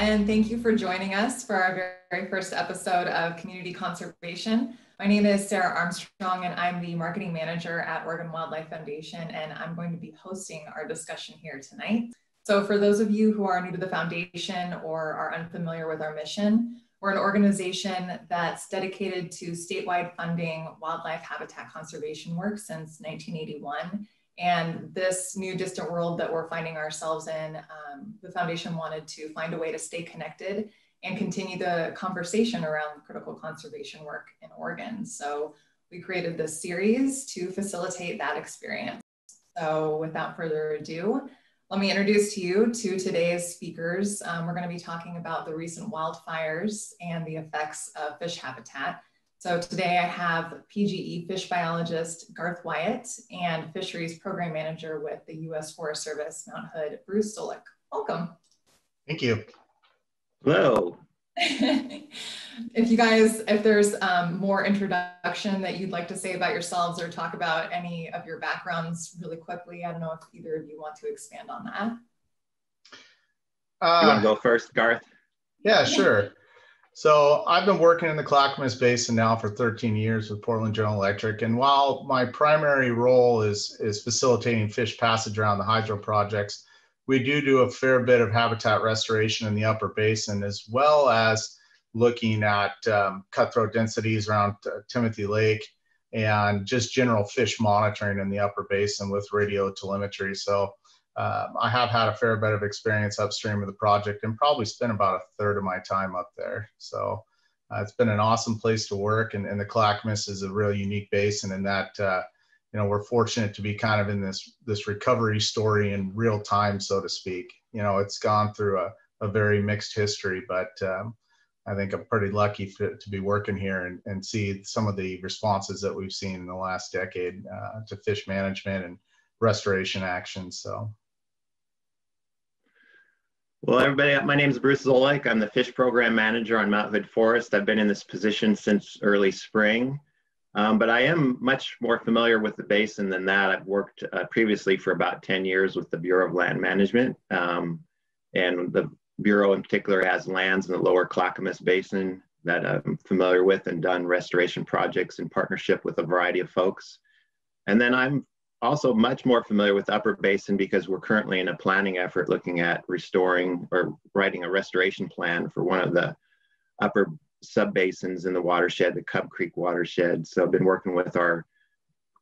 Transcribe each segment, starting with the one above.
and thank you for joining us for our very first episode of Community Conservation. My name is Sarah Armstrong, and I'm the Marketing Manager at Oregon Wildlife Foundation, and I'm going to be hosting our discussion here tonight. So for those of you who are new to the foundation or are unfamiliar with our mission, we're an organization that's dedicated to statewide funding wildlife habitat conservation work since 1981. And this new distant world that we're finding ourselves in, the foundation wanted to find a way to stay connected and continue the conversation around critical conservation work in Oregon. So we created this series to facilitate that experience. So without further ado, let me introduce to you to today's speakers. We're going to be talking about the recent wildfires and the effects of fish habitat. So today I have PGE fish biologist Garth Wyatt and Fisheries Program Manager with the U.S. Forest Service, Mount Hood, Bruce Zoellick. Welcome. Thank you. Hello. If there's more introduction that you'd like to say about yourselves or talk about any of your backgrounds really quickly, I don't know if either of you want to expand on that. You want to go first, Garth? Yeah, sure. So I've been working in the Clackamas Basin now for 13 years with Portland General Electric. And while my primary role is facilitating fish passage around the hydro projects, we do a fair bit of habitat restoration in the upper basin, as well as looking at cutthroat densities around Timothy Lake and just general fish monitoring in the upper basin with radio telemetry. So I have had a fair bit of experience upstream of the project and probably spent about a third of my time up there. So it's been an awesome place to work, and the Clackamas is a really unique basin in that we're fortunate to be kind of in this recovery story in real time, so to speak. It's gone through a very mixed history, but I think I'm pretty lucky to be working here and see some of the responses that we've seen in the last decade to fish management and restoration actions. So. Well, everybody, my name is Bruce Zoellick. I'm the Fish Program Manager on Mount Hood Forest. I've been in this position since early spring, but I am much more familiar with the basin than that. I've worked previously for about 10 years with the Bureau of Land Management, and the Bureau in particular has lands in the lower Clackamas Basin that I'm familiar with and done restoration projects in partnership with a variety of folks. And then I'm also much more familiar with the upper basin because we're currently in a planning effort looking at restoring or writing a restoration plan for one of the upper sub-basins in the watershed, the Cub Creek watershed. So I've been working with our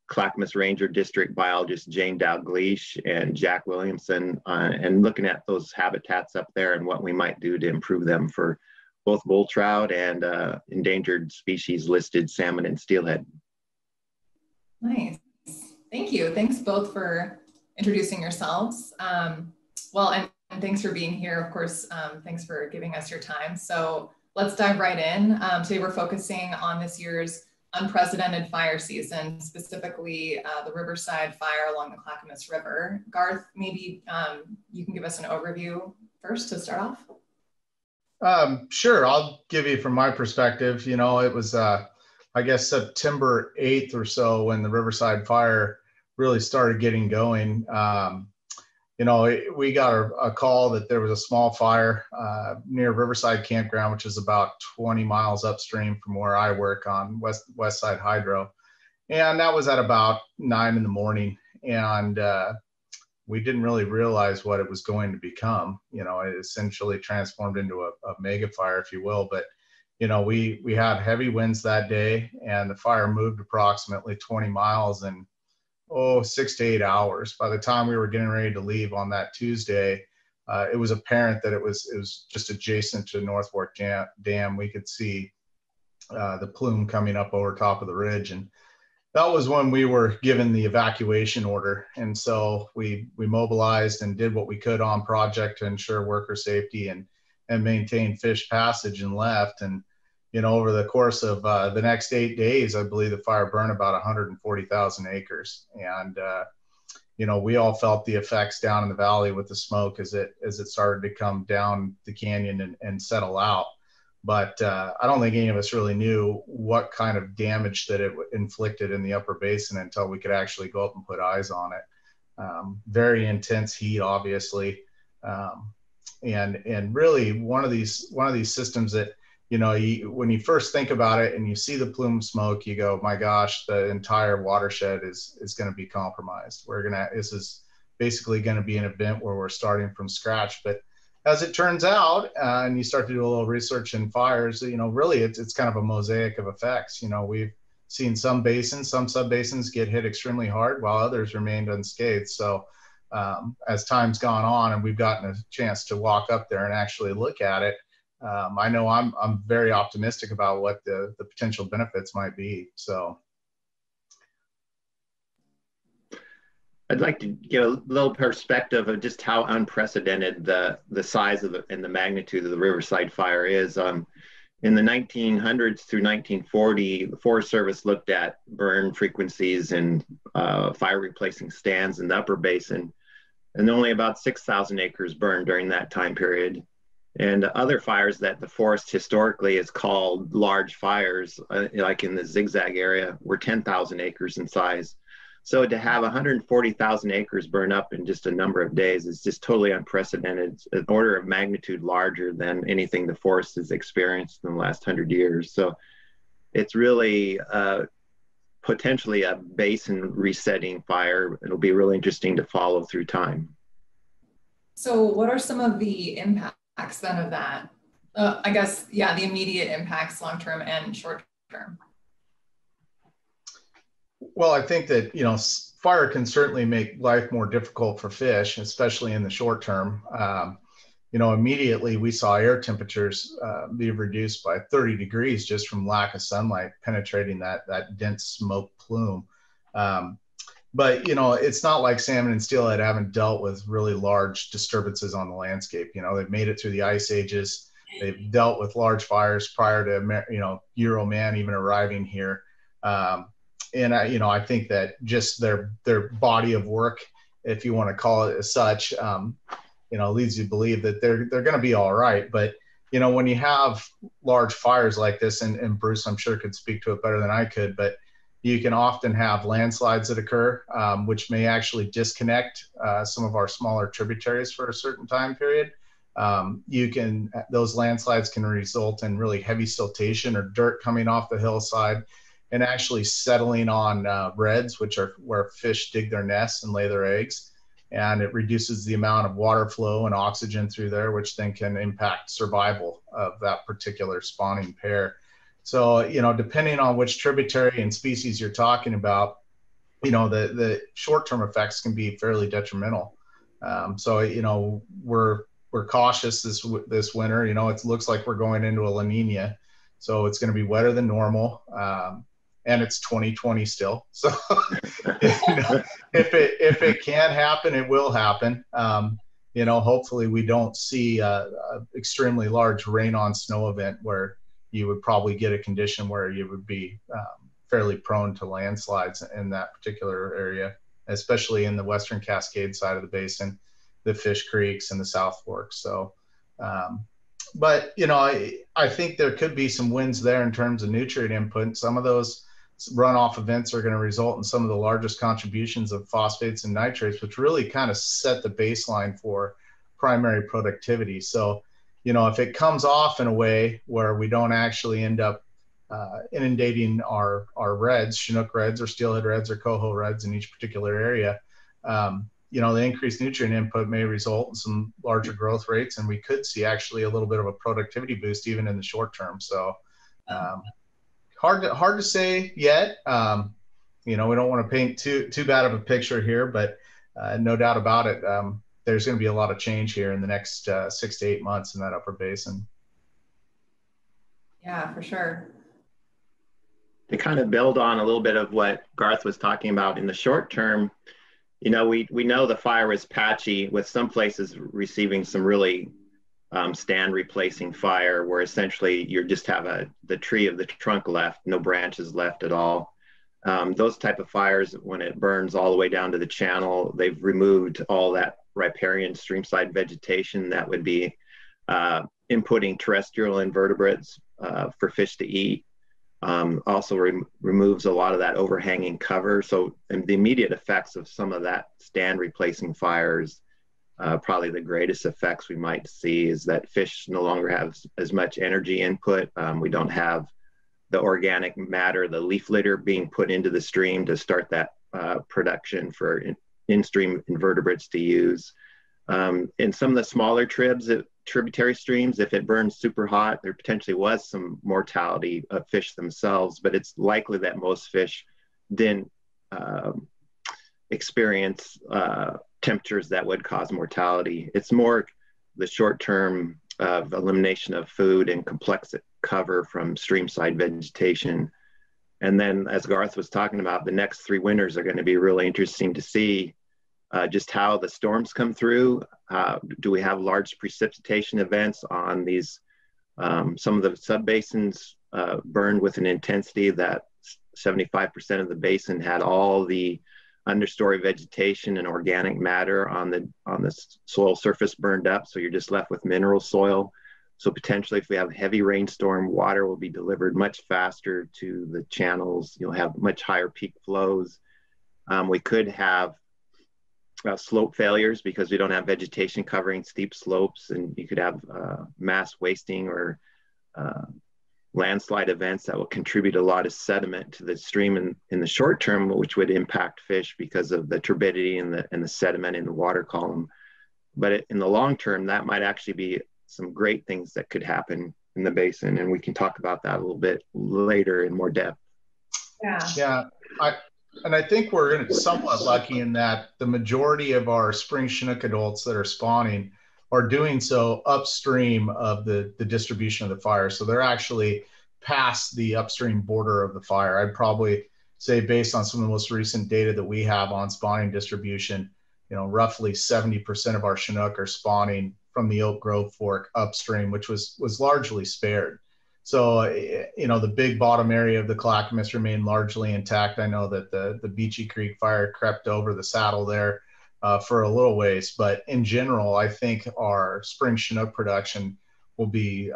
Clackamas Ranger District biologist, Jane Dalgleish and Jack Williamson, and looking at those habitats up there and what we might do to improve them for both bull trout and endangered species listed salmon and steelhead. Nice. Thank you. Thanks both for introducing yourselves. And thanks for being here. Of course, thanks for giving us your time. So let's dive right in. Today we're focusing on this year's unprecedented fire season, specifically the Riverside fire along the Clackamas River. Garth, maybe you can give us an overview first to start off. Sure, I'll give you from my perspective. It was I guess September 8th or so when the Riverside fire really started getting going. We got a call that there was a small fire near Riverside Campground, which is about 20 miles upstream from where I work on West Side Hydro. And that was at about 9 in the morning. And we didn't really realize what it was going to become. It essentially transformed into a mega fire, if you will. But we had heavy winds that day, and the fire moved approximately 20 miles in 6 to 8 hours. By the time we were getting ready to leave on that Tuesday, it was apparent that it was just adjacent to North Fork Dam. We could see the plume coming up over top of the ridge, and that was when we were given the evacuation order. And so we mobilized and did what we could on project to ensure worker safety and maintain fish passage, and left. And over the course of the next 8 days, I believe the fire burned about 140,000 acres. And, we all felt the effects down in the valley with the smoke as it started to come down the canyon and settle out. But I don't think any of us really knew what kind of damage that it inflicted in the upper basin until we could actually go up and put eyes on it. Very intense heat, obviously. And really one of these systems that, when you first think about it and you see the plume smoke, you go, my gosh, the entire watershed is going to be compromised. This is basically going to be an event where we're starting from scratch. But as it turns out, and you start to do a little research in fires, really it's kind of a mosaic of effects. We've seen some sub-basins get hit extremely hard while others remained unscathed. So as time's gone on and we've gotten a chance to walk up there and actually look at it, I know I'm very optimistic about what the potential benefits might be. So I'd like to get a little perspective of just how unprecedented the size of and the magnitude of the Riverside fire is. In the 1900s through 1940, the Forest Service looked at burn frequencies and fire replacing stands in the upper basin, and only about 6,000 acres burned during that time period. And other fires that the forest historically is called large fires, like in the Zigzag area, were 10,000 acres in size. So to have 140,000 acres burn up in just a number of days is just totally unprecedented. It's an order of magnitude larger than anything the forest has experienced in the last 100 years. So it's really potentially a basin resetting fire. It'll be really interesting to follow through time. So what are some of the impacts then of that? I guess, yeah, the immediate impacts, long-term and short-term. Well, I think that, fire can certainly make life more difficult for fish, especially in the short term. Immediately we saw air temperatures be reduced by 30 degrees just from lack of sunlight penetrating that dense smoke plume. But, it's not like salmon and steelhead haven't dealt with really large disturbances on the landscape. They've made it through the ice ages. They've dealt with large fires prior to, Euro man even arriving here. And I think that just their body of work, if you want to call it as such, leads you to believe that they're going to be all right. But when you have large fires like this, and Bruce, I'm sure could speak to it better than I could, but you can often have landslides that occur, which may actually disconnect some of our smaller tributaries for a certain time period. Those landslides can result in really heavy siltation or dirt coming off the hillside and actually settling on redds, which are where fish dig their nests and lay their eggs. And it reduces the amount of water flow and oxygen through there, which then can impact survival of that particular spawning pair. So, depending on which tributary and species you're talking about, the short-term effects can be fairly detrimental. So, we're cautious this winter. It looks like we're going into a La Nina, so it's going to be wetter than normal. And it's 2020 still. So if it can happen, it will happen. Hopefully we don't see a extremely large rain on snow event where you would probably get a condition where you would be fairly prone to landslides in that particular area, especially in the Western Cascade side of the basin, the Fish Creeks and the South Fork. So, but, I think there could be some wins there in terms of nutrient input. Some of those runoff events are going to result in some of the largest contributions of phosphates and nitrates, which really kind of set the baseline for primary productivity. So, if it comes off in a way where we don't actually end up inundating our redds, Chinook redds or steelhead redds or coho redds in each particular area, the increased nutrient input may result in some larger growth rates, and we could see actually a little bit of a productivity boost even in the short term. So hard to say yet. We don't want to paint too bad of a picture here, but no doubt about it, there's going to be a lot of change here in the next 6 to 8 months in that upper basin. Yeah, for sure. To kind of build on a little bit of what Garth was talking about in the short term, we know the fire is patchy, with some places receiving some really stand replacing fire, where essentially you just have the tree of the trunk left, no branches left at all. Those type of fires, when it burns all the way down to the channel, they've removed all that riparian streamside vegetation that would be inputting terrestrial invertebrates for fish to eat. Also removes a lot of that overhanging cover. So, and the immediate effects of some of that stand replacing fires probably the greatest effects we might see is that fish no longer have as much energy input. We don't have the organic matter, the leaf litter being put into the stream to start that production for in-stream invertebrates to use. In some of the smaller tributary streams, if it burns super hot, there potentially was some mortality of fish themselves, but it's likely that most fish didn't experience temperatures that would cause mortality. It's more the short-term of elimination of food and complex cover from streamside vegetation. And then, as Garth was talking about, the next 3 winters are going to be really interesting to see just how the storms come through. Do we have large precipitation events on these? Some of the subbasins burned with an intensity that 75% of the basin had all the understory vegetation and organic matter on the soil surface burned up. So you're just left with mineral soil. So potentially if we have a heavy rainstorm, water will be delivered much faster to the channels. You'll have much higher peak flows. We could have slope failures because we don't have vegetation covering steep slopes, and you could have mass wasting or landslide events that will contribute a lot of sediment to the stream in the short term, which would impact fish because of the turbidity and the sediment in the water column. But in the long term, that might actually be some great things that could happen in the basin, and we can talk about that a little bit later in more depth. Yeah. I think we're going to be somewhat lucky in that the majority of our spring Chinook adults that are spawning are doing so upstream of the distribution of the fire. So they're actually past the upstream border of the fire. I'd probably say, based on some of the most recent data that we have on spawning distribution, roughly 70% of our Chinook are spawning from the Oak Grove Fork upstream, which was largely spared. So, the big bottom area of the Clackamas remained largely intact. I know that the Beachy Creek fire crept over the saddle there for a little ways, but in general, I think our spring Chinook production will be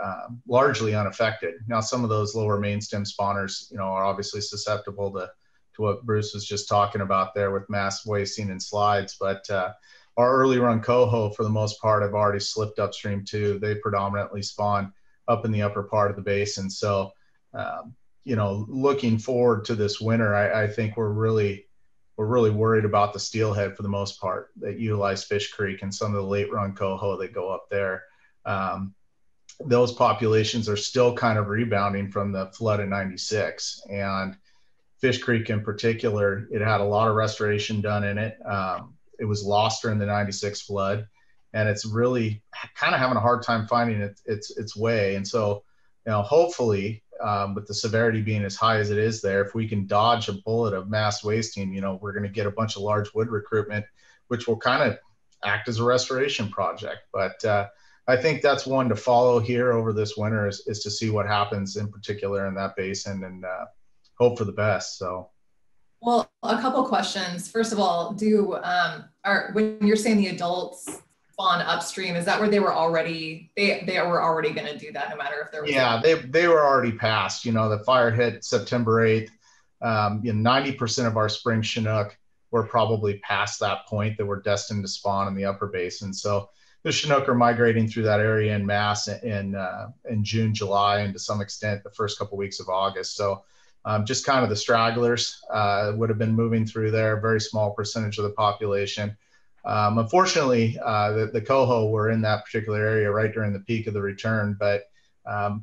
largely unaffected. Now, some of those lower main stem spawners, are obviously susceptible to what Bruce was just talking about there with mass wasting and slides, but our early run coho, for the most part, have already slipped upstream too. They predominantly spawn up in the upper part of the basin. So, looking forward to this winter, I think we're really worried about the steelhead for the most part that utilize Fish Creek and some of the late run coho that go up there. Those populations are still kind of rebounding from the flood in '96, and Fish Creek in particular, it had a lot of restoration done in it. It was lost during the '96 flood, and it's really kind of having a hard time finding its way. And so, hopefully, with the severity being as high as it is there, if we can dodge a bullet of mass wasting, we're going to get a bunch of large wood recruitment, which will kind of act as a restoration project. But I think that's one to follow here over this winter is to see what happens in particular in that basin, and hope for the best. So. Well, a couple questions. First of all, when you're saying the adults spawn upstream, is that where they were already? They were already going to do that, no matter if there was. Yeah, they were already past. The fire hit September 8th. 90% of our spring Chinook were probably past that point that were destined to spawn in the upper basin. So the Chinook are migrating through that area in mass in June, July, and to some extent the first couple weeks of August. So. Just kind of the stragglers would have been moving through there, a very small percentage of the population. Unfortunately, the coho were in that particular area right during the peak of the return, but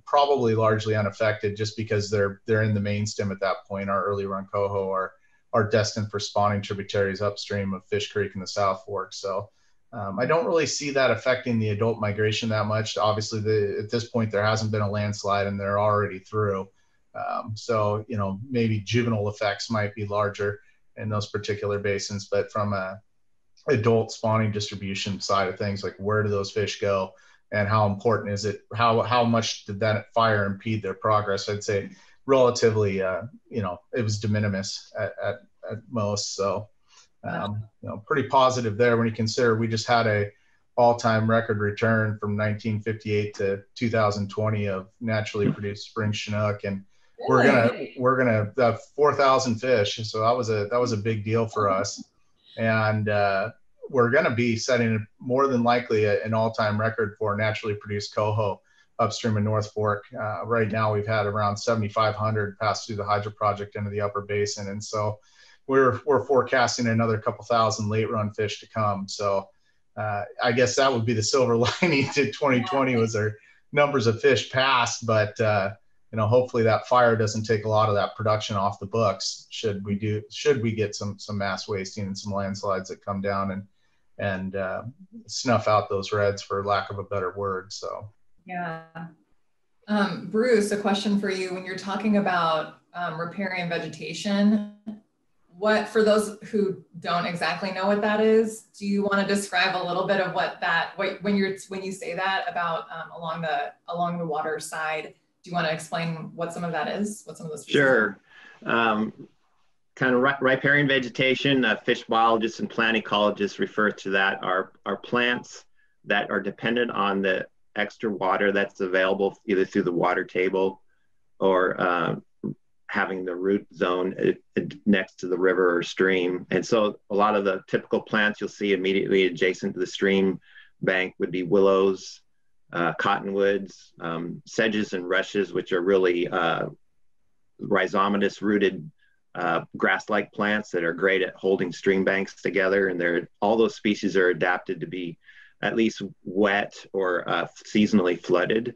probably largely unaffected just because they're in the main stem at that point. Our early run coho are destined for spawning tributaries upstream of Fish Creek in the South Fork. So I don't really see that affecting the adult migration that much. Obviously, at this point, there hasn't been a landslide and they're already through. So, maybe juvenile effects might be larger in those particular basins, but from a adult spawning distribution side of things, like where do those fish go and how important is it? How much did that fire impede their progress? I'd say relatively, it was de minimis at most. So, pretty positive there when you consider we just had a all-time record return from 1958 to 2020 of naturally produced spring Chinook, and we're gonna 4,000 fish. So that was a big deal for us, and we're going to be setting more than likely an all-time record for naturally produced coho upstream in North Fork. Right now, we've had around 7,500 pass through the hydro project into the upper basin. And so we're forecasting another couple thousand late run fish to come. So I guess that would be the silver lining to 2020 was our numbers of fish passed. But, hopefully that fire doesn't take a lot of that production off the books. Should we get some mass wasting and some landslides that come down and snuff out those reds, for lack of a better word. So. Yeah. Bruce, a question for you. When you're talking about riparian vegetation, for those who don't exactly know what that is, do you want to describe a little bit of when you say that about along the water side? Do you want to explain what some of that is? What some of those species Sure. Kind of riparian vegetation, fish biologists and plant ecologists refer to that are plants that are dependent on the extra water that's available either through the water table or having the root zone next to the river or stream. And so a lot of the typical plants you'll see immediately adjacent to the stream bank would be willows, cottonwoods, sedges and rushes, which are really rhizomatous rooted grass-like plants that are great at holding stream banks together. And all those species are adapted to be at least wet or seasonally flooded.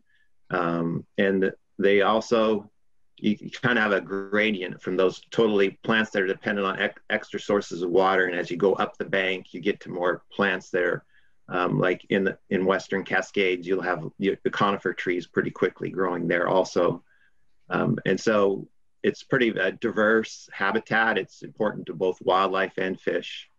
And they also, you kind of have a gradient from those plants that are dependent on extra sources of water. And as you go up the bank, you get to more plants that are like in Western Cascades, you'll have the conifer trees pretty quickly growing there also. And so it's pretty diverse habitat. It's important to both wildlife and fish.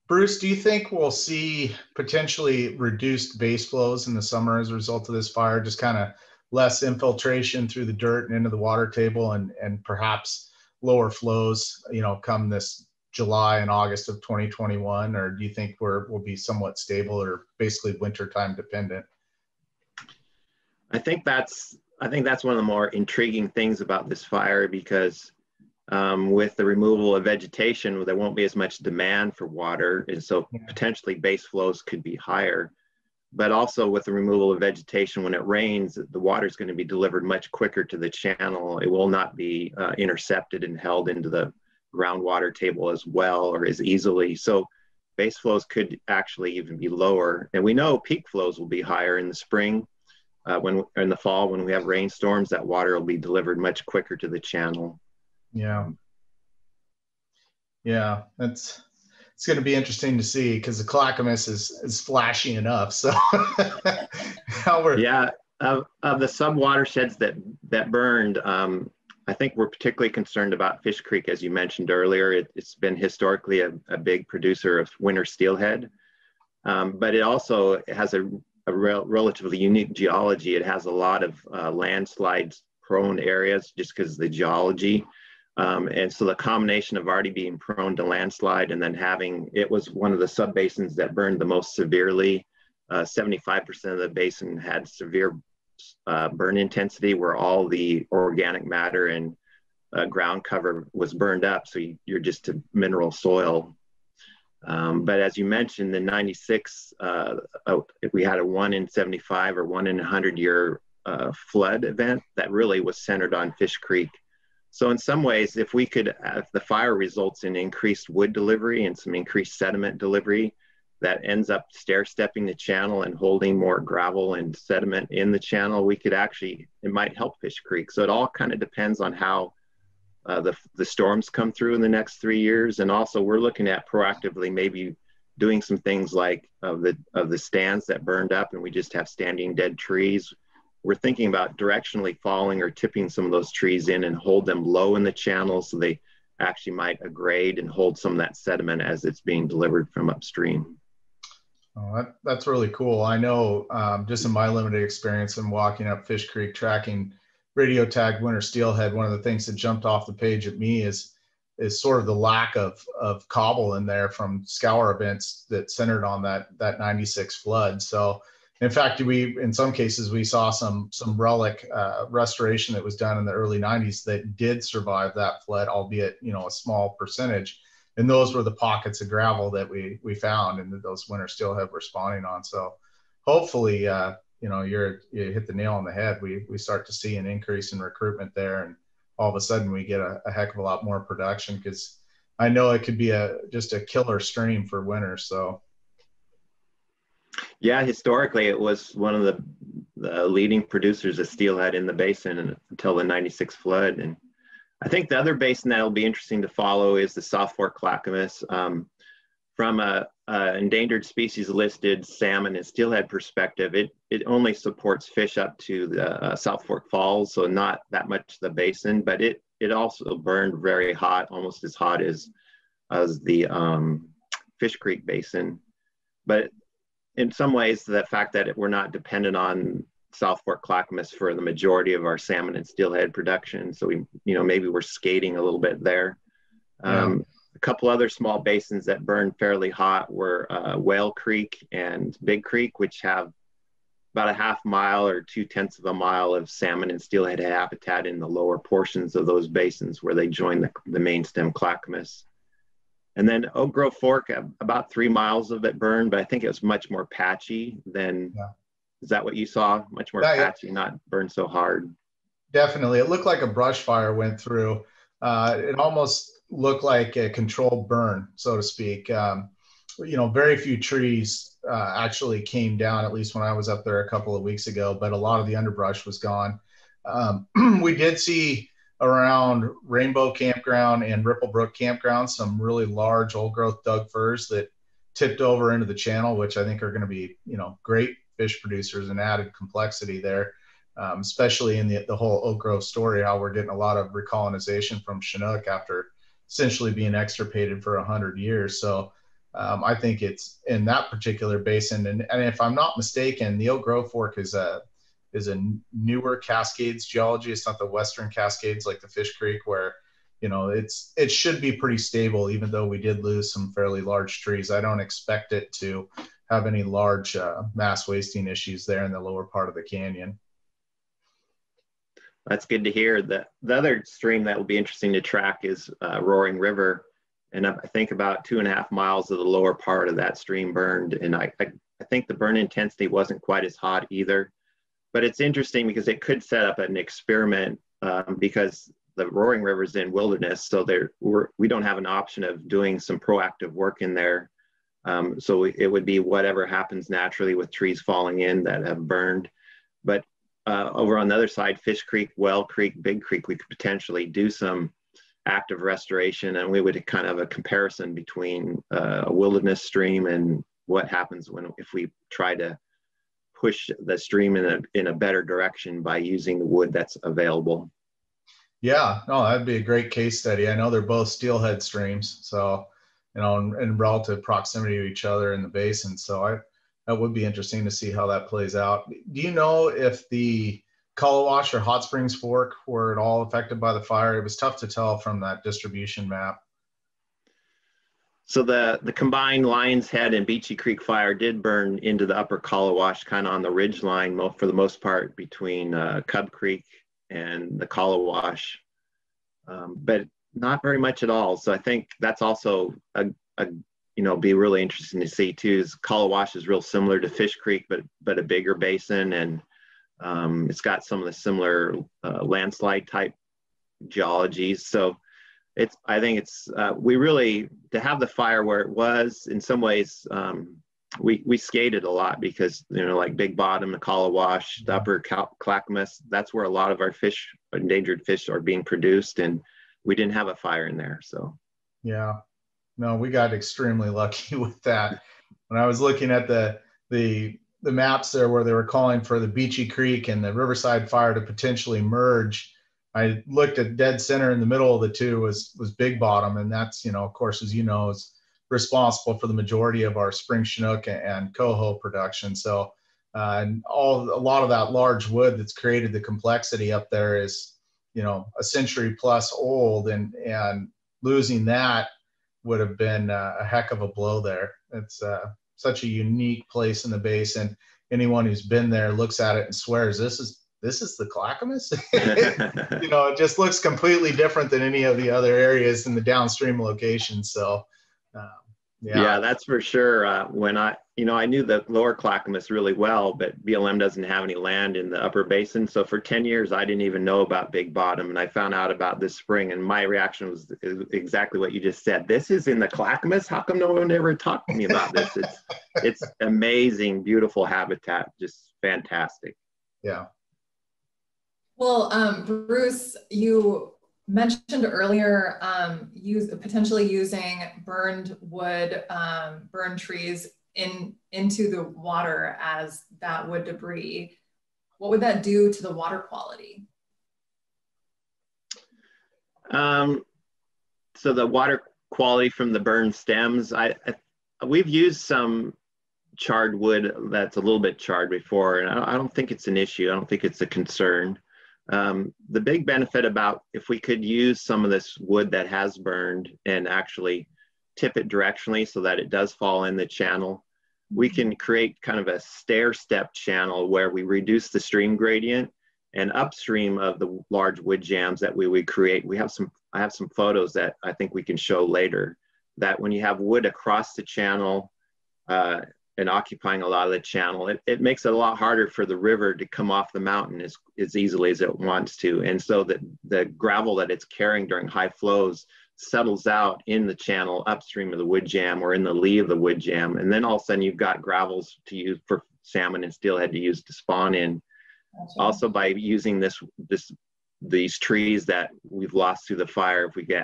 Bruce, do you think we'll see potentially reduced base flows in the summer as a result of this fire, just kind of less infiltration through the dirt and into the water table, and perhaps lower flows, come this July and August of 2021? Or do you think we'll be somewhat stable or basically wintertime dependent? I think that's one of the more intriguing things about this fire, because with the removal of vegetation, there won't be as much demand for water, and so potentially base flows could be higher. But also with the removal of vegetation, when it rains, the water is going to be delivered much quicker to the channel. It will not be intercepted and held into the groundwater table as well or as easily. So base flows could actually even be lower. And we know peak flows will be higher in the spring. In the fall, when we have rainstorms, that water will be delivered much quicker to the channel. Yeah, it's going to be interesting to see, because the Clackamas is flashy enough. So of the sub watersheds that burned, I think we're particularly concerned about Fish Creek, as you mentioned earlier. It's been historically a big producer of winter steelhead, but it also has a relatively unique geology. It has a lot of landslides prone areas just because of the geology. And so the combination of already being prone to landslide and then it was one of the sub-basins that burned the most severely. 75% of the basin had severe burn intensity, where all the organic matter and ground cover was burned up. So you're just to mineral soil. But as you mentioned, the 96, we had a 1 in 75 or 1 in 100 year flood event that really was centered on Fish Creek. So in some ways, if the fire results in increased wood delivery and some increased sediment delivery, that ends up stair-stepping the channel and holding more gravel and sediment in the channel, it might help Fish Creek. So it all kind of depends on how the storms come through in the next 3 years. And also we're looking at proactively maybe doing some things like of the stands that burned up and we just have standing dead trees. We're thinking about directionally falling or tipping some of those trees in and hold them low in the channel, so they actually might aggrade and hold some of that sediment as it's being delivered from upstream. Oh, that's really cool. I know just in my limited experience in walking up Fish Creek tracking radio tagged winter steelhead, one of the things that jumped off the page at me is sort of the lack of cobble in there from scour events that centered on that 96 flood. So in fact, in some cases we saw some relic restoration that was done in the early 90s that did survive that flood, albeit a small percentage. And those were the pockets of gravel that we found and that those winter steelhead were spawning on. So hopefully, you know, you hit the nail on the head. We start to see an increase in recruitment there, and all of a sudden we get a heck of a lot more production, because I know it could be just a killer stream for winter. So yeah, historically it was one of the leading producers of steelhead in the basin until the '96 flood. And I think the other basin that'll be interesting to follow is the South Fork Clackamas. From a endangered species listed salmon and steelhead perspective, it only supports fish up to the South Fork Falls, so not that much the basin, but it also burned very hot, almost as hot as the Fish Creek Basin. But in some ways, the fact that we're not dependent on South Fork Clackamas for the majority of our salmon and steelhead production, so maybe we're skating a little bit there. A couple other small basins that burned fairly hot were Whale Creek and Big Creek, which have about a half mile or 2/10 of a mile of salmon and steelhead habitat in the lower portions of those basins where they join the main stem Clackamas. And then Oak Grove Fork, about 3 miles of it burned, but I think it was much more patchy than, is that what you saw? Much more patchy, not burned so hard. Definitely. It looked like a brush fire went through. It almost looked like a controlled burn, so to speak. Very few trees actually came down, at least when I was up there a couple of weeks ago, but a lot of the underbrush was gone. We did see around Rainbow Campground and Ripplebrook Campground some really large old growth Doug firs that tipped over into the channel, which I think are going to be, great fish producers and added complexity there. Especially in the whole Oak Grove story, how we're getting a lot of recolonization from Chinook after essentially being extirpated for 100 years. So I think it's in that particular basin. And if I'm not mistaken, the Oak Grove Fork is a newer Cascades geology. It's not the Western Cascades like the Fish Creek, where, it should be pretty stable, even though we did lose some fairly large trees. I don't expect it to have any large mass wasting issues there in the lower part of the canyon. That's good to hear. The other stream that will be interesting to track is Roaring River. And I think about 2.5 miles of the lower part of that stream burned. And I think the burn intensity wasn't quite as hot either. But it's interesting because it could set up an experiment because the Roaring River is in wilderness. So we don't have an option of doing some proactive work in there. So it would be whatever happens naturally with trees falling in that have burned. But over on the other side, Fish Creek, Well Creek, Big Creek, we could potentially do some active restoration, and we would kind of a comparison between a wilderness stream and what happens if we try to push the stream in a better direction by using the wood that's available. Yeah, no, that'd be a great case study. I know they're both steelhead streams, so in relative proximity to each other in the basin. So that would be interesting to see how that plays out. Do you know if the Kallawash or Hot Springs Fork were at all affected by the fire? It was tough to tell from that distribution map. So the combined Lions Head and Beachy Creek fire did burn into the upper Kallawash, kind of on the ridge line for the most part between Cub Creek and the Kallawash, but not very much at all. So I think that's also be really interesting to see too. Is Kallawash is real similar to Fish Creek, but a bigger basin, and it's got some of the similar landslide type geologies. So I think it's we really, to have the fire where it was, in some ways we skated a lot because like Big Bottom, the Kallawash, the upper Clackamas, that's where a lot of our endangered fish are being produced, and we didn't have a fire in there. So yeah. No, we got extremely lucky with that. When I was looking at the maps there where they were calling for the Beachy Creek and the Riverside fire to potentially merge, I looked at dead center in the middle of the two was Big Bottom, and that's of course, as is responsible for the majority of our spring Chinook and coho production. So and a lot of that large wood that's created the complexity up there is a century plus old, and losing that would have been a heck of a blow there. It's such a unique place in the basin. Anyone who's been there looks at it and swears this is this is the Clackamas? It just looks completely different than any of the other areas in the downstream locations. So, yeah, that's for sure. When I knew the lower Clackamas really well, but BLM doesn't have any land in the upper basin. So for 10 years, I didn't even know about Big Bottom. And I found out about this spring, and my reaction was exactly what you just said. This is in the Clackamas? How come no one ever talked to me about this? It's amazing, beautiful habitat, just fantastic. Yeah. Well, Bruce, you mentioned earlier potentially using burned wood, burned trees into the water as that wood debris. What would that do to the water quality? So the water quality from the burned stems, we've used some charred wood that's a little bit charred before, and I don't think it's an issue. I don't think it's a concern. The big benefit about if we could use some of this wood that has burned and actually tip it directionally so that it does fall in the channel, we can create kind of a stair-step channel where we reduce the stream gradient, and upstream of the large wood jams that we would create. I have some photos that I think we can show later, that when you have wood across the channel and occupying a lot of the channel, it makes it a lot harder for the river to come off the mountain as easily as it wants to. And so the gravel that it's carrying during high flows settles out in the channel upstream of the wood jam or in the lee of the wood jam. And then all of a sudden you've got gravels to use for salmon and steelhead to use to spawn in. Gotcha. Also by using these trees that we've lost through the fire, if we can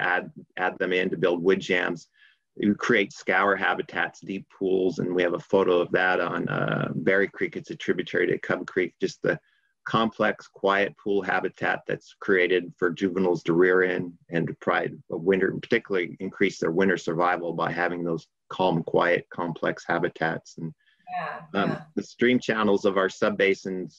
add them in to build wood jams, you create scour habitats, deep pools, and we have a photo of that on Berry Creek. It's a tributary to Cub Creek, just the complex, quiet pool habitat that's created for juveniles to rear in and to provide a winter, particularly increase their winter survival by having those calm, quiet, complex habitats. And the stream channels of our subbasins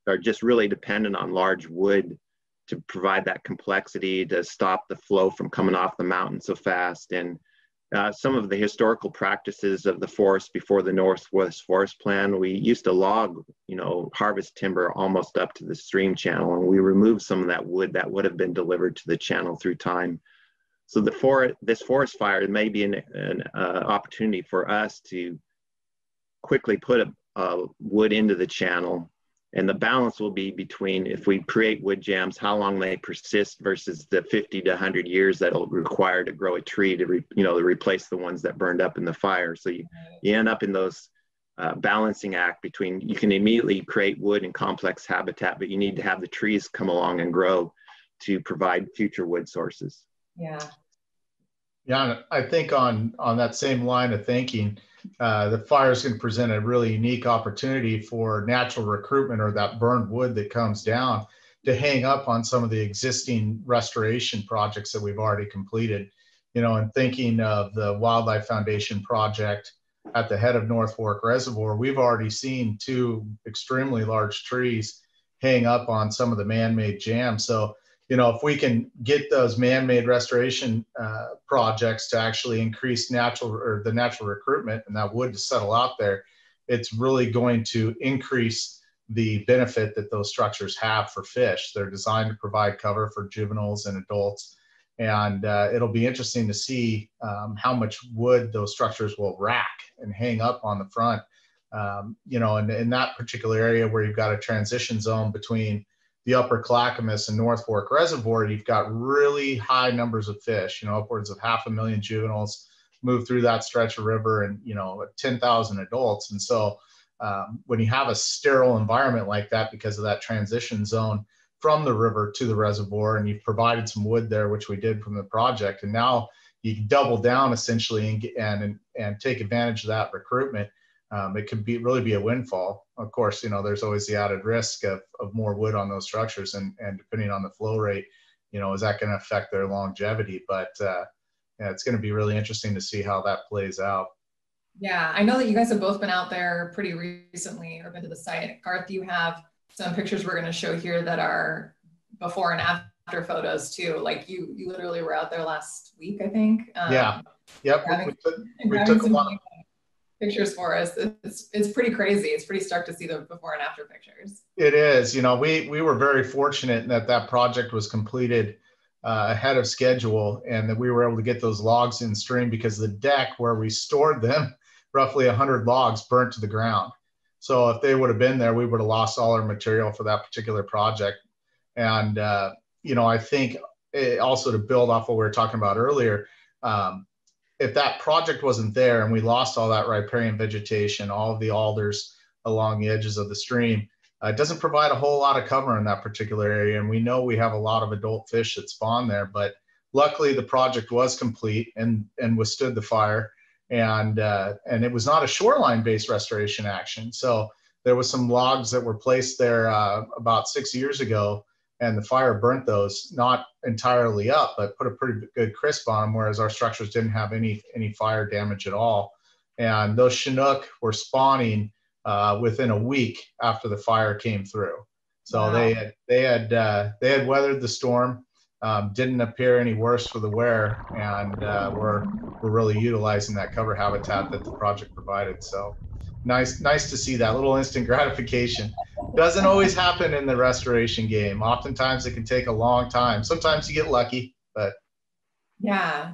are just really dependent on large wood to provide that complexity, to stop the flow from coming off the mountain so fast. And some of the historical practices of the forest before the Northwest Forest Plan, we used to log, harvest timber almost up to the stream channel, and we removed some of that wood that would have been delivered to the channel through time. So this forest fire may be an opportunity for us to quickly put wood into the channel. And the balance will be between, if we create wood jams, how long they persist versus the 50 to 100 years that it'll require to grow a tree to replace the ones that burned up in the fire. So you end up in those balancing act between, you can immediately create wood and complex habitat, but you need to have the trees come along and grow to provide future wood sources. Yeah. Yeah, I think on that same line of thinking, the fire is going to present a really unique opportunity for natural recruitment, or that burned wood that comes down, to hang up on some of the existing restoration projects that we've already completed. And thinking of the Wildlife Foundation project at the head of North Fork Reservoir, we've already seen 2 extremely large trees hang up on some of the man-made jams. So if we can get those man-made restoration projects to actually increase the natural recruitment and that wood to settle out there, it's really going to increase the benefit that those structures have for fish. They're designed to provide cover for juveniles and adults. And it'll be interesting to see how much wood those structures will rack and hang up on the front. In that particular area where you've got a transition zone between the upper Clackamas and North Fork Reservoir, you've got really high numbers of fish, upwards of 500,000 juveniles move through that stretch of river, and 10,000 adults. And so when you have a sterile environment like that because of that transition zone from the river to the reservoir, and you've provided some wood there, which we did from the project, and now you double down essentially and take advantage of that recruitment, it could really be a windfall. Of course, there's always the added risk of more wood on those structures, and depending on the flow rate, is that going to affect their longevity? But it's going to be really interesting to see how that plays out. Yeah, I know that you guys have both been out there pretty recently or been to the site. Garth, you have some pictures we're going to show here that are before and after photos too. Like you literally were out there last week, I think. Yeah. Yep. We took a lot of pictures for us. It's pretty crazy. It's pretty stark to see the before and after pictures. It is. We were very fortunate that that project was completed ahead of schedule, and that we were able to get those logs in stream, because the deck where we stored them, roughly 100 logs, burnt to the ground. So if they would have been there, we would have lost all our material for that particular project. And I think also, to build off what we were talking about earlier, if that project wasn't there and we lost all that riparian vegetation, all of the alders along the edges of the stream, it doesn't provide a whole lot of cover in that particular area. And we know we have a lot of adult fish that spawn there, but luckily the project was complete and withstood the fire. And it was not a shoreline-based restoration action. So there was some logs that were placed there about 6 years ago, and the fire burnt those, not entirely up, but put a pretty good crisp on them, whereas our structures didn't have any fire damage at all. And those Chinook were spawning within a week after the fire came through. So wow. they had weathered the storm, didn't appear any worse for the wear, and we're really utilizing that cover habitat that the project provided. So nice to see that little instant gratification. Doesn't always happen in the restoration game. Oftentimes it can take a long time. Sometimes you get lucky, but yeah.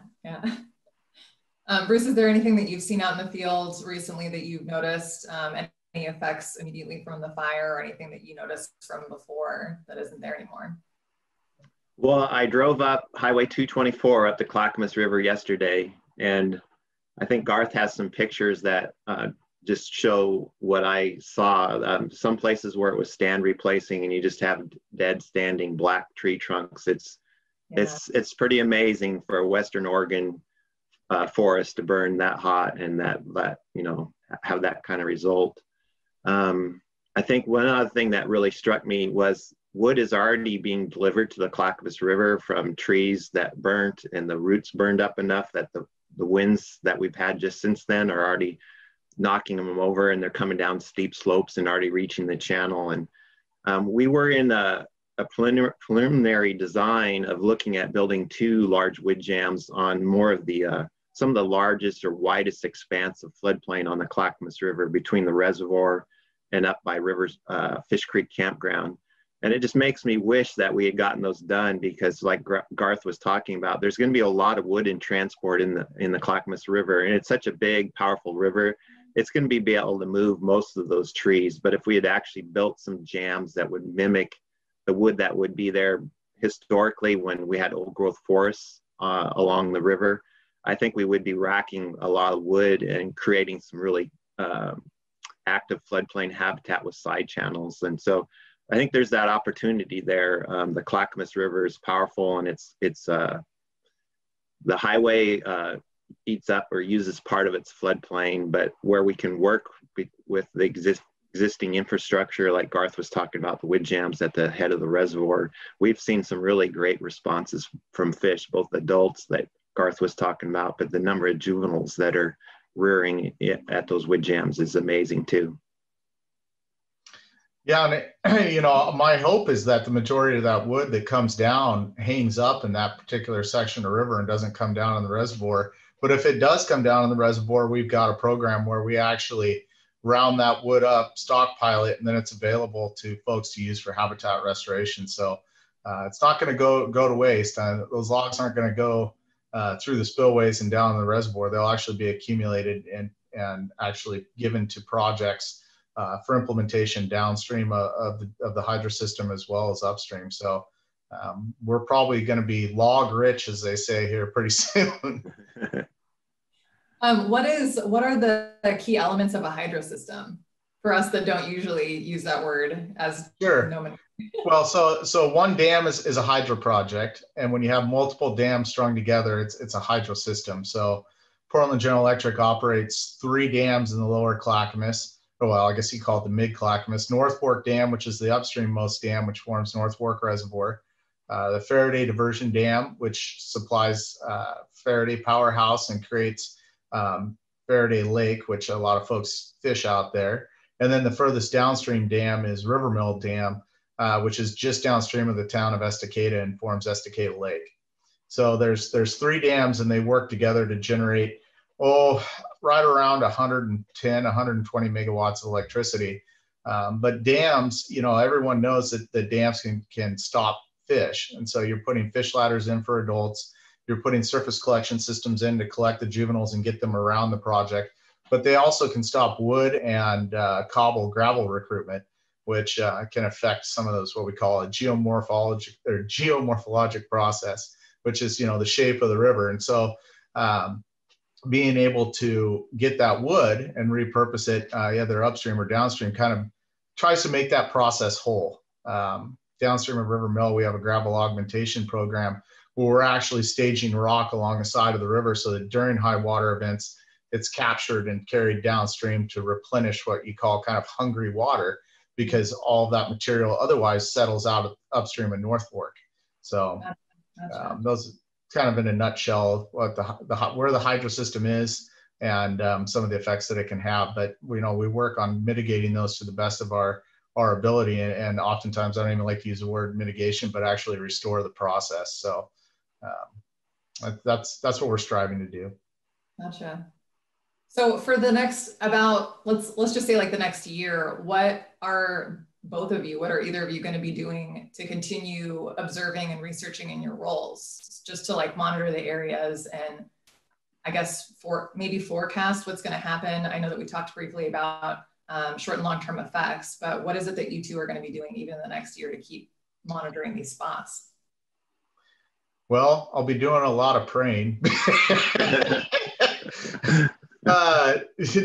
Bruce, is there anything that you've seen out in the field recently that you've noticed, any effects immediately from the fire, or anything that you noticed from before that isn't there anymore? Well, I drove up Highway 224 up the Clackamas River yesterday, and I think Garth has some pictures that just show what I saw. Some places where it was stand replacing, and you just have dead standing black tree trunks. It's pretty amazing for a Western Oregon forest to burn that hot and that have that kind of result. I think one other thing that really struck me was wood is already being delivered to the Clackamas River from trees that burnt, and the roots burned up enough that the winds that we've had just since then are already knocking them over, and they're coming down steep slopes and already reaching the channel. And we were in a preliminary design of looking at building 2 large wood jams on more of the some of the largest or widest expanse of floodplain on the Clackamas River between the reservoir and up by Fish Creek Campground. And it just makes me wish that we had gotten those done, because like Garth was talking about, there's going to be a lot of wood in transport in the Clackamas River, and it's such a big, powerful river. It's going to be able to move most of those trees. But if we had actually built some jams that would mimic the wood that would be there historically when we had old growth forests along the river, I think we would be racking a lot of wood and creating some really active floodplain habitat with side channels. And so I think there's that opportunity there. The Clackamas River is powerful, and it's the highway eats up or uses part of its floodplain, but where we can work with the existing infrastructure, like Garth was talking about, the wood jams at the head of the reservoir, we've seen some really great responses from fish, both adults that Garth was talking about, but the number of juveniles that are rearing at those wood jams is amazing too. Yeah, and my hope is that the majority of that wood that comes down hangs up in that particular section of the river and doesn't come down in the reservoir. But if it does come down in the reservoir, we've got a program where we actually round that wood up, stockpile it, and then it's available to folks to use for habitat restoration. So it's not going to go to waste. Those logs aren't going to go through the spillways and down in the reservoir. They'll actually be accumulated and actually given to projects for implementation downstream of the hydro system as well as upstream. So we're probably going to be log rich, as they say here, pretty soon. What are the key elements of a hydro system for us that don't usually use that word as sure? Nomenclature? Well, so one dam is a hydro project, and when you have multiple dams strung together, it's a hydro system. So Portland General Electric operates 3 dams in the lower Clackamas. Well, I guess you call it the mid Clackamas. North Fork Dam, which is the upstream-most dam, which forms North Fork Reservoir. The Faraday Diversion Dam, which supplies Faraday Powerhouse and creates Faraday Lake, which a lot of folks fish out there. And then the furthest downstream dam is River Mill Dam, which is just downstream of the town of Estacada and forms Estacada Lake. So there's 3 dams, and they work together to generate right around 110, 120 megawatts of electricity. But dams, everyone knows that the dams can stop fish. And so you're putting fish ladders in for adults. You're putting surface collection systems in to collect the juveniles and get them around the project. But they also can stop wood and gravel recruitment, which can affect some of those, what we call a geomorphologic process, which is, the shape of the river. And so being able to get that wood and repurpose it, either upstream or downstream, kind of tries to make that process whole. Downstream of River Mill, we have a gravel augmentation program where we're actually staging rock along the side of the river so that during high water events, it's captured and carried downstream to replenish what you call kind of hungry water, because all of that material otherwise settles out upstream of North Fork. So those kind of in a nutshell what where the hydro system is and some of the effects that it can have. But we work on mitigating those to the best of our ability, and oftentimes I don't even like to use the word mitigation, but actually restore the process. So that's what we're striving to do. Gotcha. So for the next let's just say like the next year, what are either of you going to be doing to continue observing and researching in your roles, just to like monitor the areas and I guess maybe forecast what's going to happen? I know that we talked briefly about short and long-term effects, but what is it that you two are going to be doing even in the next year to keep monitoring these spots? Well, I'll be doing a lot of praying.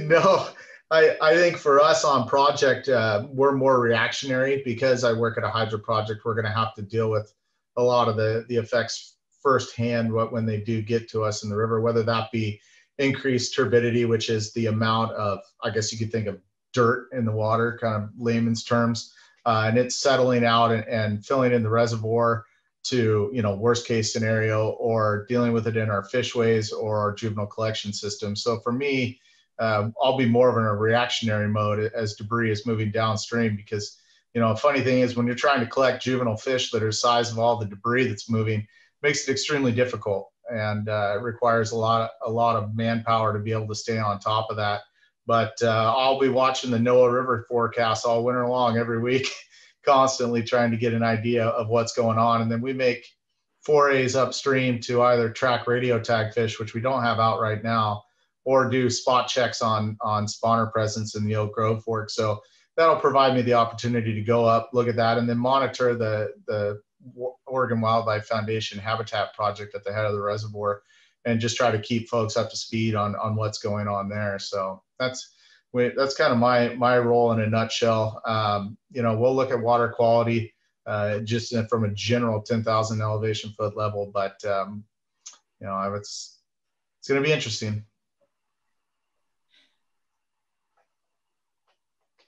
No, I think for us on project, we're more reactionary because I work at a hydro project. We're going to have to deal with a lot of the effects firsthand when they do get to us in the river, whether that be increased turbidity, which is the amount of, I guess you could think of dirt in the water, kind of layman's terms, and it's settling out and filling in the reservoir to, worst case scenario, or dealing with it in our fishways or our juvenile collection system. So for me, I'll be more of in a reactionary mode as debris is moving downstream, because, a funny thing is when you're trying to collect juvenile fish that are the size of all the debris that's moving, it makes it extremely difficult, and it requires a lot of manpower to be able to stay on top of that. But I'll be watching the NOAA River forecast all winter long, every week, constantly trying to get an idea of what's going on. And then we make forays upstream to either track radio tag fish, which we don't have out right now, or do spot checks on spawner presence in the Oak Grove Fork. So that'll provide me the opportunity to go up, look at that, and then monitor the Oregon Wildlife Foundation habitat project at the head of the reservoir, and just try to keep folks up to speed on what's going on there. So that's kind of my role in a nutshell. We'll look at water quality just from a general 10,000 elevation foot level, but it's going to be interesting.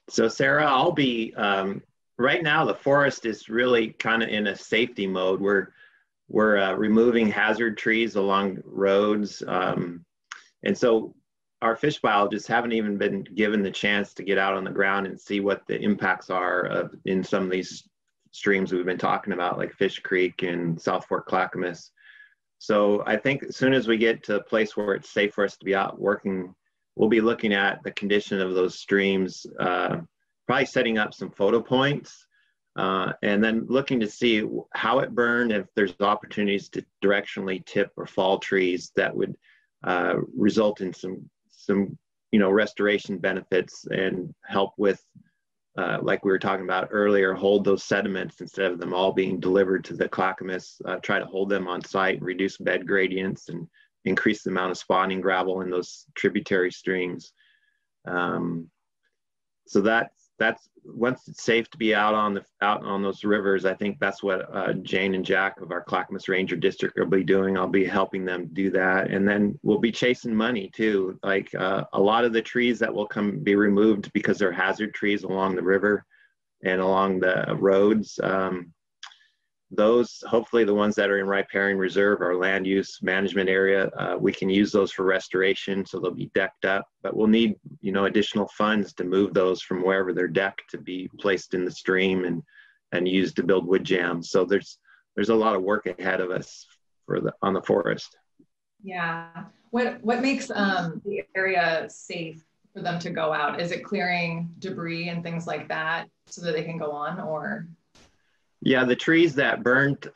So Sarah, I'll be right now. The forest is really kind of in a safety mode. We're removing hazard trees along roads, and so our fish biologists haven't even been given the chance to get out on the ground and see what the impacts are in some of these streams we've been talking about, like Fish Creek and South Fork Clackamas. So I think as soon as we get to a place where it's safe for us to be out working, we'll be looking at the condition of those streams, probably setting up some photo points, and then looking to see how it burned, if there's opportunities to directionally tip or fall trees that would result in some restoration benefits and help with, like we were talking about earlier, hold those sediments instead of them all being delivered to the Clackamas, try to hold them on site and reduce bed gradients and increase the amount of spawning gravel in those tributary streams. So that's once it's safe to be out on those rivers, I think that's what Jane and Jack of our Clackamas Ranger District will be doing. I'll be helping them do that, and then we'll be chasing money too. Like a lot of the trees that will be removed because they're hazard trees along the river and along the roads. Those, hopefully the ones that are in riparian reserve or land use management area, we can use those for restoration, so they'll be decked up, but we'll need additional funds to move those from wherever they're decked to be placed in the stream and used to build wood jams. So there's a lot of work ahead of us on the forest. Yeah, What makes the area safe for them to go out? Is it clearing debris and things like that so that they can go on, or? Yeah, the trees that burned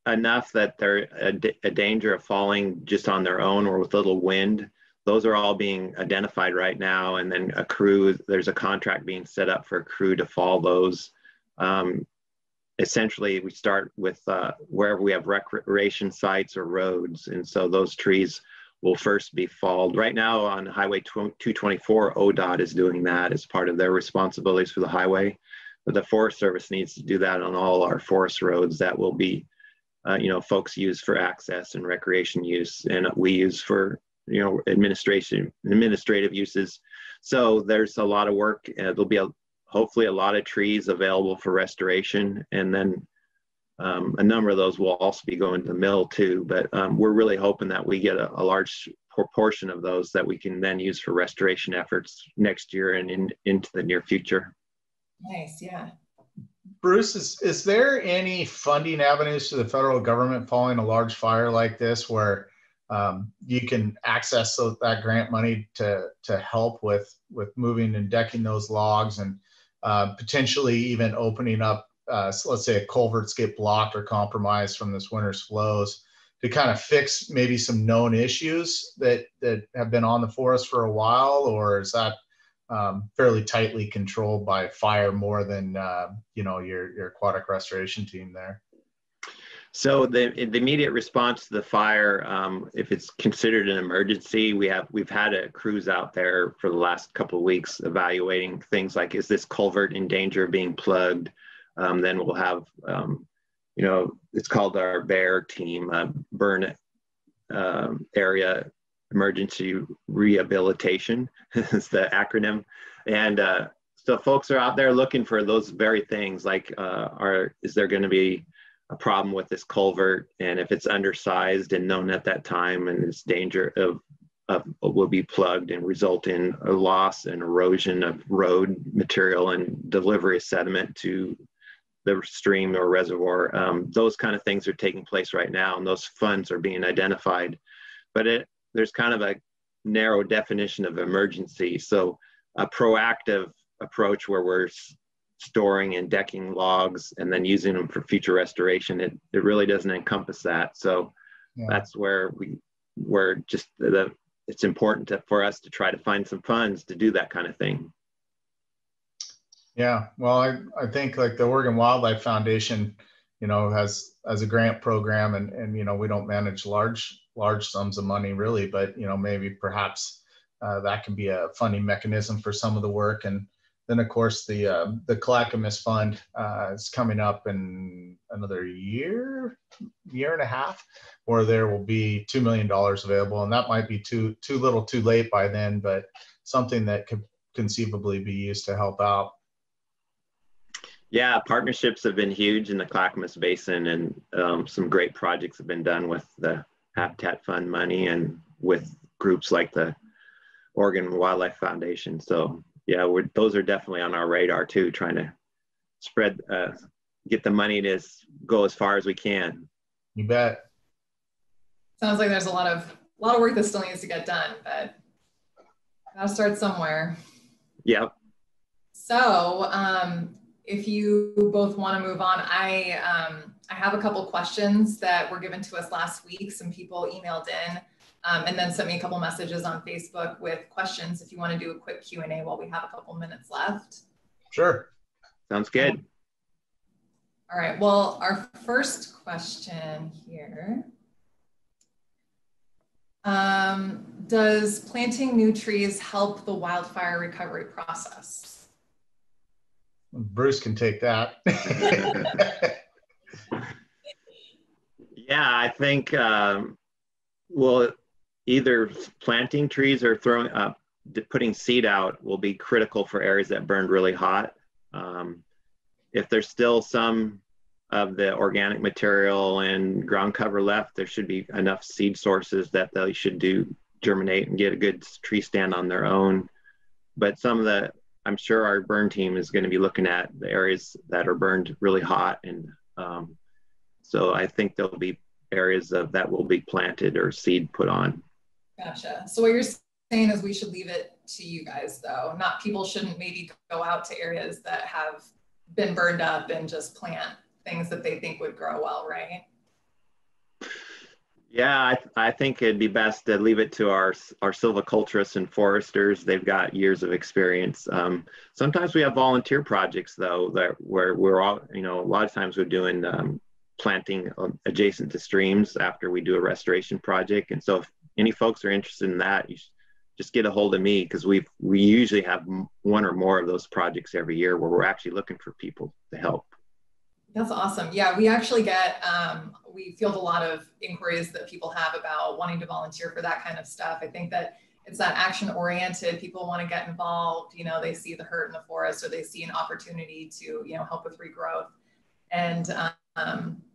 enough that they're a danger of falling just on their own or with little wind, those are all being identified right now. And then there's a contract being set up for a crew to fall those. Essentially, we start with wherever we have recreation sites or roads. And so those trees will first be falled. Right now on Highway 224, ODOT is doing that as part of their responsibilities for the highway. But the Forest Service needs to do that on all our forest roads that will be, folks use for access and recreation use, and we use for, administrative uses. So there's a lot of work. There'll be hopefully a lot of trees available for restoration, and then a number of those will also be going to the mill too. But we're really hoping that we get a large proportion of those that we can then use for restoration efforts next year and into the near future. Nice, yeah. Bruce, is there any funding avenues to the federal government following a large fire like this where you can access that grant money to help with moving and decking those logs, and potentially even opening up, so let's say culverts get blocked or compromised from this winter's flows, to kind of fix maybe some known issues that have been on the forest for a while? Or is that fairly tightly controlled by fire more than your aquatic restoration team there? So the immediate response to the fire, if it's considered an emergency, we've had a crews out there for the last couple of weeks evaluating things like, is this culvert in danger of being plugged? Then we'll have, it's called our BEAR team, burn area emergency rehabilitation is the acronym. And so folks are out there looking for those very things, like is there going to be a problem with this culvert? And if it's undersized and known at that time, and its danger of will be plugged and result in a loss and erosion of road material and delivery of sediment to the stream or reservoir. Those kind of things are taking place right now, and those funds are being identified. But there's kind of a narrow definition of emergency. So a proactive approach where we're storing and decking logs and then using them for future restoration, it really doesn't encompass that. So yeah, that's where it's important for us to try to find some funds to do that kind of thing. Yeah, well, I think like the Oregon Wildlife Foundation, has a grant program, and we don't manage large sums of money really, but maybe perhaps that can be a funding mechanism for some of the work. And then of course the Clackamas Fund is coming up in another year and a half, where there will be $2 million available, and that might be too little too late by then, but something that could conceivably be used to help out. Yeah, partnerships have been huge in the Clackamas Basin, and some great projects have been done with the Habitat Fund money and with groups like the Oregon Wildlife Foundation. So yeah, those are definitely on our radar too, trying to get the money to go as far as we can. You bet. Sounds like there's a lot of work that still needs to get done, but gotta start somewhere. Yep. So if you both want to move on, I have a couple questions that were given to us last week. Some people emailed in and then sent me a couple messages on Facebook with questions. If you want to do a quick Q&A while we have a couple minutes left. Sure. Sounds good. All right. Well, our first question here. Does planting new trees help the wildfire recovery process? Bruce can take that. Yeah, I think, either planting trees or putting seed out will be critical for areas that burned really hot. If there's still some of the organic material and ground cover left, there should be enough seed sources that they should germinate and get a good tree stand on their own. But I'm sure our burn team is going to be looking at the areas that are burned really hot. And so I think there'll be areas that will be planted or seed put on. Gotcha. So what you're saying is we should leave it to you guys though. Not people shouldn't maybe go out to areas that have been burned up and just plant things that they think would grow well, right? Yeah, I think it'd be best to leave it to our silviculturists and foresters. They've got years of experience. Sometimes we have volunteer projects though, that where we're all, you know, a lot of times we're doing planting adjacent to streams after we do a restoration project. And so if any folks are interested in that, you just get a hold of me, because we usually have one or more of those projects every year where we're actually looking for people to help. That's awesome. Yeah, we actually get, we field a lot of inquiries that people have about wanting to volunteer for that kind of stuff. I think that it's that action oriented, people want to get involved, you know, they see the hurt in the forest, or they see an opportunity to, you know, help with regrowth. And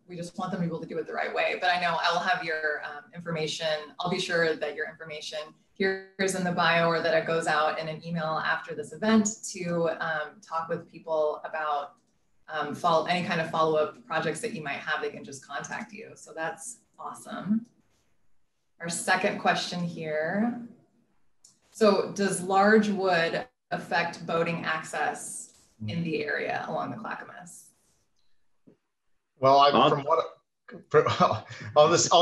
we just want them to be able to do it the right way. But I know I'll have your information. I'll be sure that your information here's in the bio, or that it goes out in an email after this event to talk with people about any kind of follow-up projects that you might have. They can just contact you. So that's awesome. Our second question here. So does large wood affect boating access in the area along the Clackamas? Well, I'll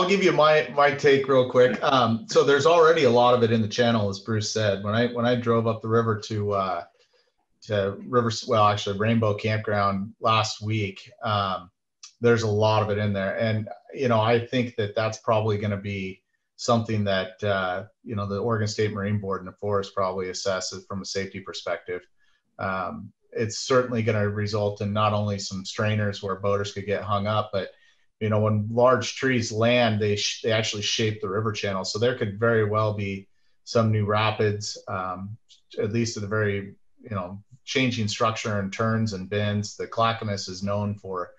give you my take real quick. So there's already a lot of it in the channel, as Bruce said. When I drove up the river to Rainbow Campground last week, there's a lot of it in there. And, you know, I think that that's probably going to be something that, you know, the Oregon State Marine Board and the forest probably assesses from a safety perspective. It's certainly going to result in not only some strainers where boaters could get hung up, but, you know, when large trees land, they actually shape the river channel. So there could very well be some new rapids, at least at the very, you know, changing structure and turns and bends. The Clackamas is known for,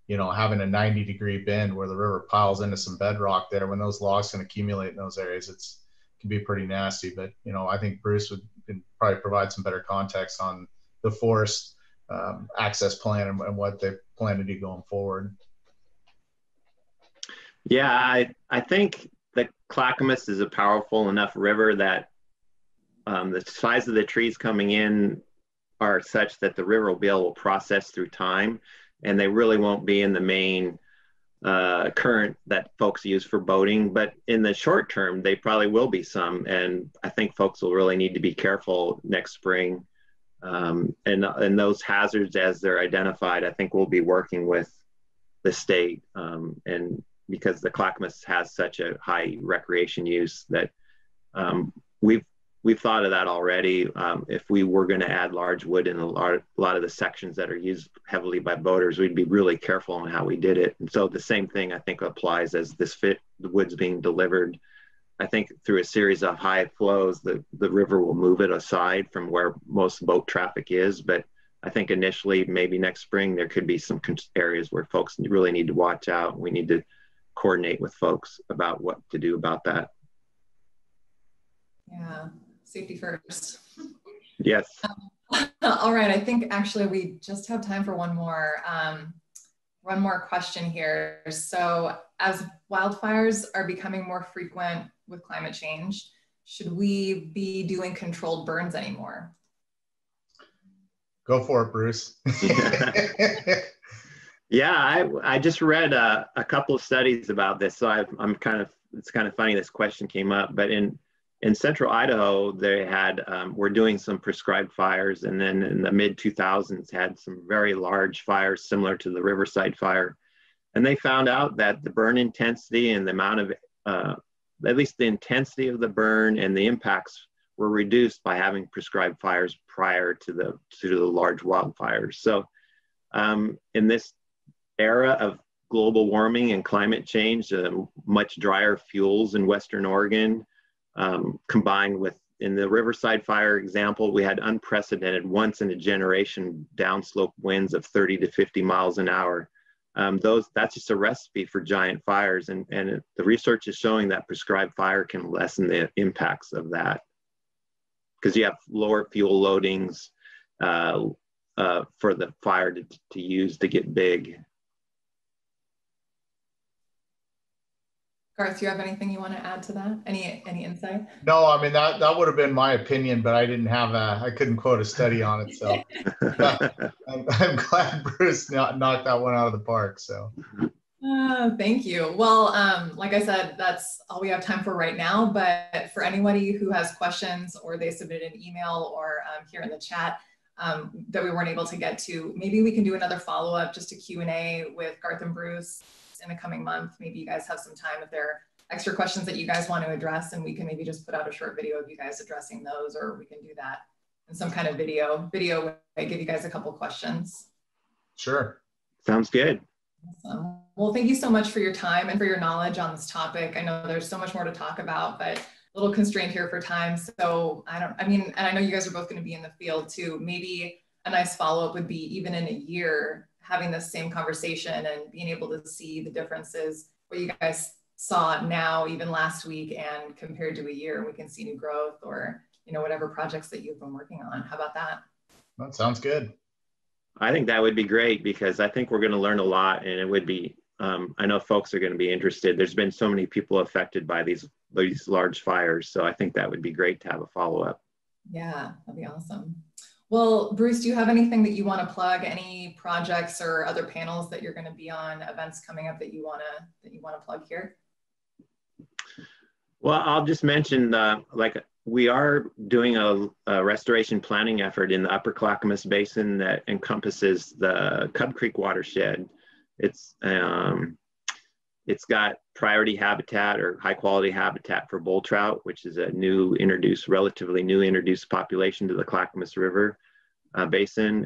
you know, having a 90-degree bend where the river piles into some bedrock there. When those logs can accumulate in those areas, it can be pretty nasty. But, you know, I think Bruce could probably provide some better context on the forest access plan and what they plan to do going forward. Yeah, I think the Clackamas is a powerful enough river that the size of the trees coming in are such that the river will be able to process through time, and they really won't be in the main current that folks use for boating. But in the short term, they probably will be some, and I think folks will really need to be careful next spring. And those hazards, as they're identified, I think we'll be working with the state, and because the Clackamas has such a high recreation use that we've thought of that already. If we were going to add large wood in a lot of the sections that are used heavily by boaters, we'd be really careful on how we did it. And so the same thing I think applies as the wood's being delivered. I think through a series of high flows, the river will move it aside from where most boat traffic is. But I think initially, maybe next spring, there could be some areas where folks really need to watch out. We need to coordinate with folks about what to do about that. Yeah, safety first. Yes. All right, I think actually we just have time for one more question here. So as wildfires are becoming more frequent with climate change, should we be doing controlled burns anymore? Go for it, Bruce. Yeah, I just read a couple of studies about this, so it's kind of funny this question came up. But in central Idaho, they were doing some prescribed fires, and then in the mid 2000s had some very large fires similar to the Riverside fire, and they found out that the burn intensity and the amount of at least the intensity of the burn and the impacts were reduced by having prescribed fires prior to the large wildfires. So in this era of global warming and climate change, much drier fuels in Western Oregon, combined with, in the Riverside fire example, we had unprecedented once in a generation downslope winds of 30 to 50 miles an hour. That's just a recipe for giant fires, and the research is showing that prescribed fire can lessen the impacts of that, because you have lower fuel loadings for the fire to use to get big. Garth, do you have anything you want to add to that? Any insight? No, I mean, that would have been my opinion, but I couldn't quote a study on it. So I'm glad Bruce knocked that one out of the park. So. Thank you. Well, like I said, that's all we have time for right now, but for anybody who has questions or they submitted an email or here in the chat that we weren't able to get to, maybe we can do another follow-up, just a Q&A with Garth and Bruce in the coming month. Maybe you guys have some time if there are extra questions that you guys want to address, and we can maybe just put out a short video of you guys addressing those, or we can do that in some kind of video where I give you guys a couple questions. Sure. Sounds good. Awesome. Well, thank you so much for your time and for your knowledge on this topic. I know there's so much more to talk about, but a little constrained here for time. So and I know you guys are both going to be in the field too. Maybe a nice follow-up would be even in a year, having this same conversation and being able to see the differences, what you guys saw now, even last week, and compared to a year, and we can see new growth or, whatever projects that you've been working on. How about that? That sounds good. I think that would be great, because I think we're going to learn a lot, and it would be, I know folks are going to be interested. There's been so many people affected by these large fires. So I think that would be great to have a follow-up. Yeah, that'd be awesome. Well, Bruce, do you have anything that you want to plug? Any projects or other panels that you're going to be on, events coming up that you want to plug here? Well, I'll just mention, we are doing a restoration planning effort in the upper Clackamas Basin that encompasses the Cub Creek watershed. It's got priority habitat or high quality habitat for bull trout, which is a relatively new introduced population to the Clackamas River basin.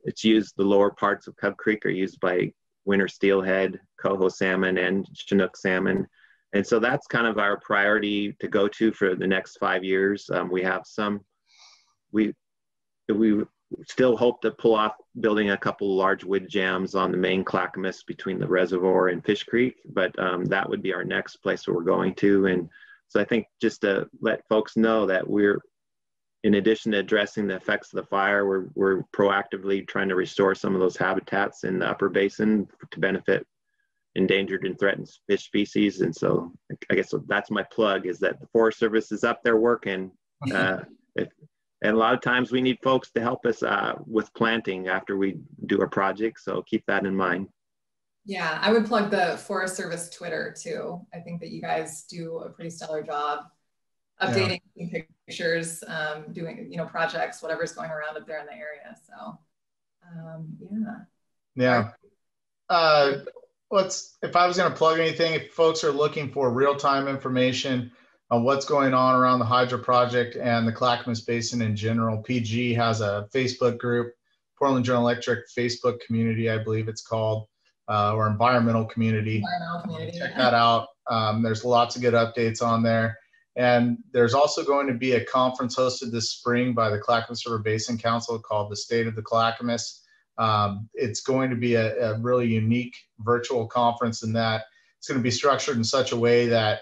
It's used, the lower parts of Cub Creek are used by winter steelhead, coho salmon, and Chinook salmon. And so that's kind of our priority to go to for the next 5 years. We still hope to pull off building a couple large wood jams on the main Clackamas between the reservoir and Fish Creek, but that would be our next place where we're going to. And so I think just to let folks know that we're, in addition to addressing the effects of the fire, we're proactively trying to restore some of those habitats in the upper basin to benefit endangered and threatened fish species. And so I guess that's my plug, is that the Forest Service is up there working. And a lot of times we need folks to help us with planting after we do a project. So keep that in mind. Yeah, I would plug the Forest Service Twitter too. I think that you guys do a pretty stellar job updating pictures, doing, projects, whatever's going around up there in the area. So yeah. If I was going to plug anything, if folks are looking for real-time information on what's going on around the Hydro Project and the Clackamas Basin in general, PG has a Facebook group, Portland General Electric Facebook community, I believe it's called, or environmental community. Check that out. There's lots of good updates on there. And there's also going to be a conference hosted this spring by the Clackamas River Basin Council called the State of the Clackamas. It's going to be a really unique virtual conference in that it's going to be structured in such a way that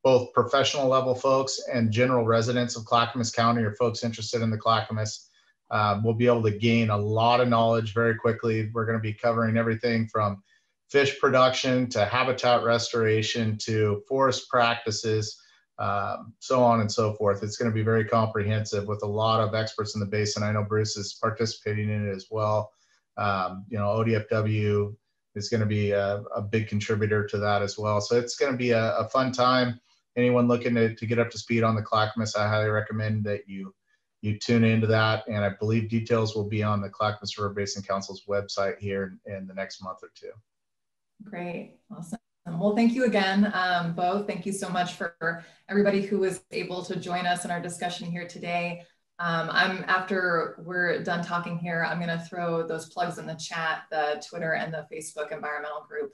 both professional level folks and general residents of Clackamas County, or folks interested in the Clackamas, will be able to gain a lot of knowledge very quickly. We're going to be covering everything from fish production to habitat restoration to forest practices, so on and so forth. It's going to be very comprehensive with a lot of experts in the basin. I know Bruce is participating in it as well. ODFW is going to be a big contributor to that as well. So it's going to be a fun time. Anyone looking to get up to speed on the Clackamas, I highly recommend that you tune into that. And I believe details will be on the Clackamas River Basin Council's website here in the next month or two. Great, awesome. Well, thank you again, both. Thank you so much for everybody who was able to join us in our discussion here today. After we're done talking here, I'm going to throw those plugs in the chat, the Twitter and the Facebook environmental group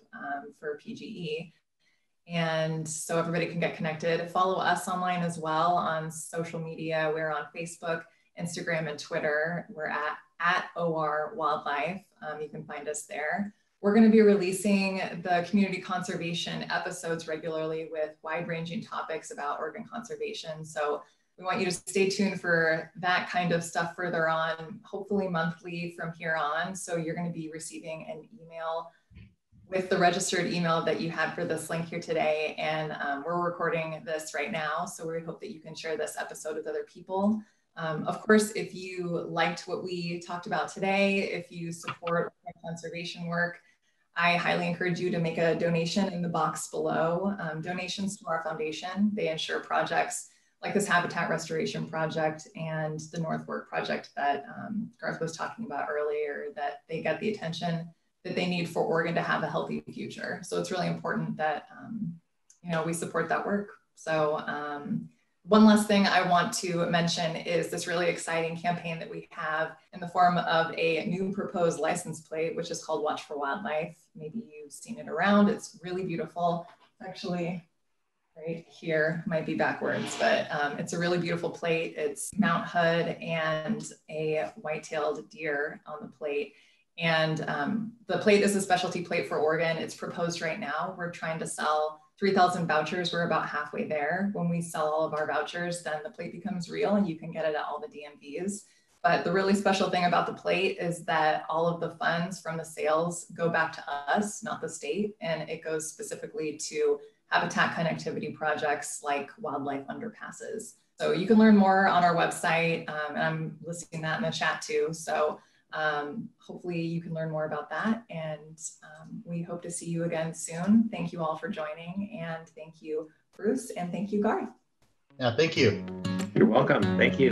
for PGE. And so everybody can get connected. Follow us online as well on social media. We're on Facebook, Instagram, and Twitter. We're at OR Wildlife. You can find us there. We're going to be releasing the community conservation episodes regularly with wide-ranging topics about Oregon conservation. So we want you to stay tuned for that kind of stuff further on, hopefully monthly from here on. So you're going to be receiving an email with the registered email that you had for this link here today. And we're recording this right now, so we hope that you can share this episode with other people. Of course, if you liked what we talked about today, if you support conservation work, I highly encourage you to make a donation in the box below. Donations to our foundation, they ensure projects like this habitat restoration project and the North Fork project that Garth was talking about earlier, that they get the attention that they need for Oregon to have a healthy future. So it's really important that we support that work. So one last thing I want to mention is this really exciting campaign that we have in the form of a new proposed license plate, which is called Watch for Wildlife. Maybe you've seen it around. It's really beautiful. Actually, right here, might be backwards, but it's a really beautiful plate. It's Mount Hood and a white-tailed deer on the plate. And the plate is a specialty plate for Oregon. It's proposed right now. We're trying to sell 3,000 vouchers. We're about halfway there. When we sell all of our vouchers, then the plate becomes real and you can get it at all the DMVs. But the really special thing about the plate is that all of the funds from the sales go back to us, not the state. And it goes specifically to habitat connectivity projects like wildlife underpasses. So you can learn more on our website, and I'm listing that in the chat too. So hopefully you can learn more about that, and we hope to see you again soon. Thank you all for joining, and thank you, Bruce, and thank you, Garth. Yeah, thank you. You're welcome. Thank you.